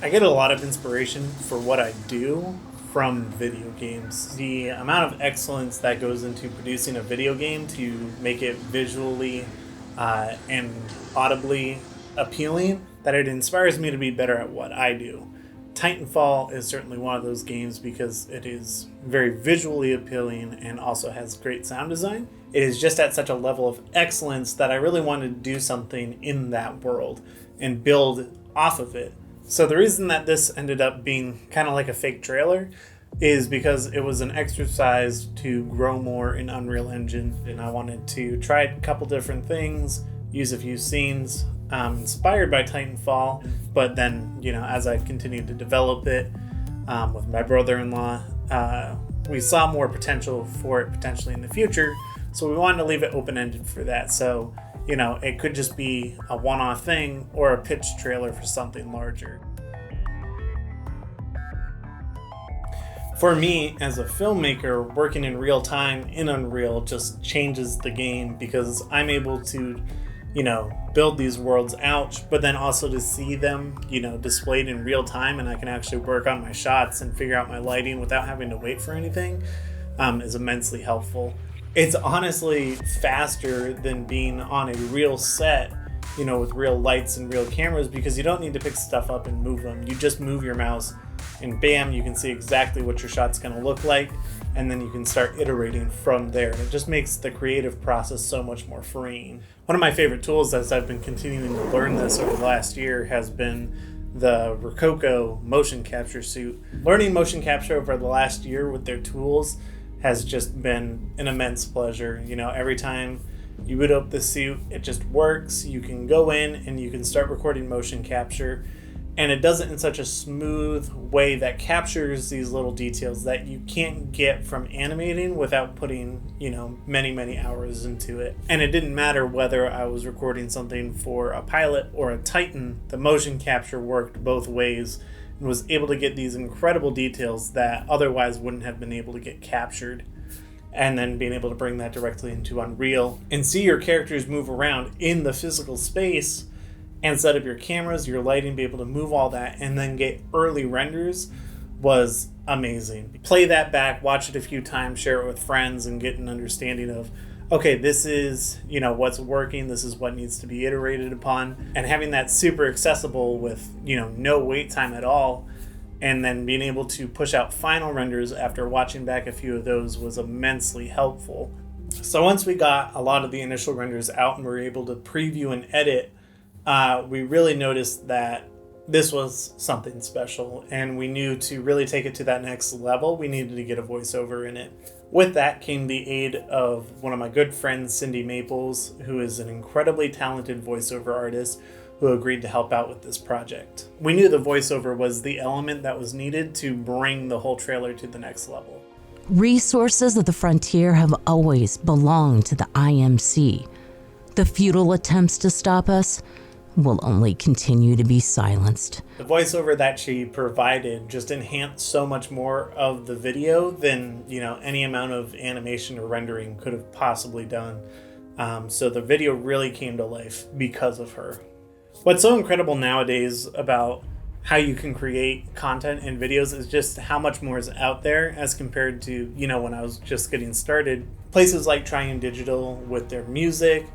I get a lot of inspiration for what I do from video games. The amount of excellence that goes into producing a video game to make it visually and audibly appealing, that it inspires me to be better at what I do. Titanfall is certainly one of those games because it is very visually appealing and also has great sound design. It is just at such a level of excellence that I really wanted to do something in that world and build off of it. So the reason that this ended up being kind of like a fake trailer is because it was an exercise to grow more in Unreal Engine, and I wanted to try a couple different things, use a few scenes inspired by Titanfall, but then, as I continued to develop it with my brother-in-law, we saw more potential for it potentially in the future, so we wanted to leave it open-ended for that. So it could just be a one-off thing or a pitch trailer for something larger. For me, as a filmmaker, working in real time in Unreal just changes the game because I'm able to, build these worlds out, but then also to see them, displayed in real time, and I can actually work on my shots and figure out my lighting without having to wait for anything, is immensely helpful. It's honestly faster than being on a real set, with real lights and real cameras, because you don't need to pick stuff up and move them. You just move your mouse and bam, you can see exactly what your shot's going to look like, and then you can start iterating from there. And it just makes the creative process so much more freeing. One of my favorite tools as I've been continuing to learn this over the last year has been the Rokoko Motion Capture suit. Learning motion capture over the last year with their tools has just been an immense pleasure. Every time you boot up the suit, it just works. You can go in and you can start recording motion capture, and it does it in such a smooth way that captures these little details that you can't get from animating without putting, many hours into it. And it didn't matter whether I was recording something for a pilot or a Titan, the motion capture worked both ways and was able to get these incredible details that otherwise wouldn't have been able to get captured. And then being able to bring that directly into Unreal and see your characters move around in the physical space and set up your cameras, your lighting, be able to move all that and then get early renders was amazing. Play that back, watch it a few times, share it with friends, and get an understanding of, okay, this is, what's working, this is what needs to be iterated upon, and having that super accessible with, no wait time at all, and then being able to push out final renders after watching back a few of those was immensely helpful. So once we got a lot of the initial renders out and were able to preview and edit, we really noticed that this was something special, and we knew to really take it to that next level, we needed to get a voiceover in it. With that came the aid of one of my good friends, Cindy Maples, who is an incredibly talented voiceover artist who agreed to help out with this project. We knew the voiceover was the element that was needed to bring the whole trailer to the next level. Resources of the frontier have always belonged to the IMC. The futile attempts to stop us will only continue to be silenced. The voiceover that she provided just enhanced so much more of the video than, any amount of animation or rendering could have possibly done. So the video really came to life because of her. What's so incredible nowadays about how you can create content and videos is just how much more is out there as compared to, when I was just getting started. Places like Triune Digital with their music,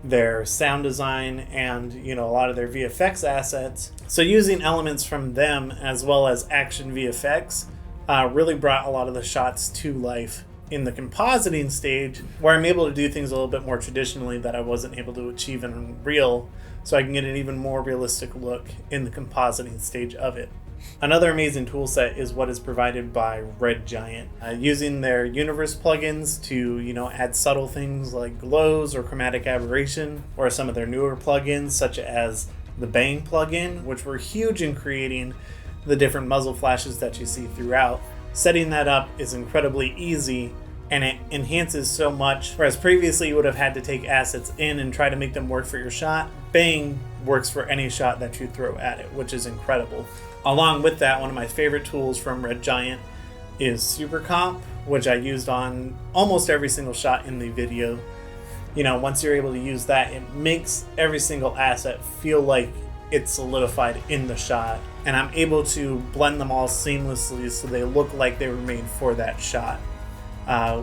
their sound design, and a lot of their VFX assets. So using elements from them as well as action VFX really brought a lot of the shots to life in the compositing stage, where I'm able to do things a little bit more traditionally that I wasn't able to achieve in Unreal, so I can get an even more realistic look in the compositing stage of it. Another amazing tool set is what is provided by Red Giant. Using their universe plugins to, add subtle things like glows or chromatic aberration, or some of their newer plugins such as the Bang plugin, which were huge in creating the different muzzle flashes that you see throughout. Setting that up is incredibly easy, and it enhances so much, whereas previously you would have had to take assets in and try to make them work for your shot. Bang works for any shot that you throw at it, which is incredible. Along with that, one of my favorite tools from Red Giant is Super Comp, which I used on almost every single shot in the video. Once you're able to use that, it makes every single asset feel like it's solidified in the shot, and I'm able to blend them all seamlessly so they look like they were made for that shot,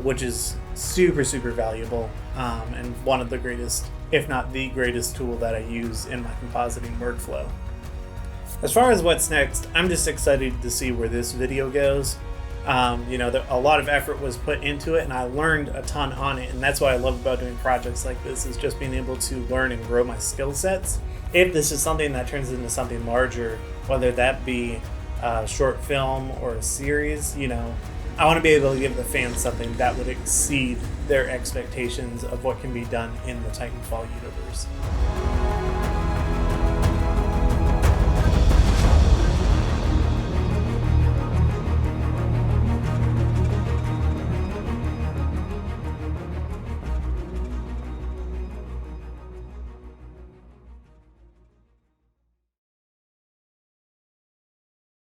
which is super, super valuable, and one of the greatest, if not the greatest tool that I use in my compositing workflow. As far as what's next, I'm just excited to see where this video goes. A lot of effort was put into it, and I learned a ton on it, and that's what I love about doing projects like this, is just being able to learn and grow my skill sets. If this is something that turns into something larger, whether that be a short film or a series, I want to be able to give the fans something that would exceed their expectations of what can be done in the Titanfall universe.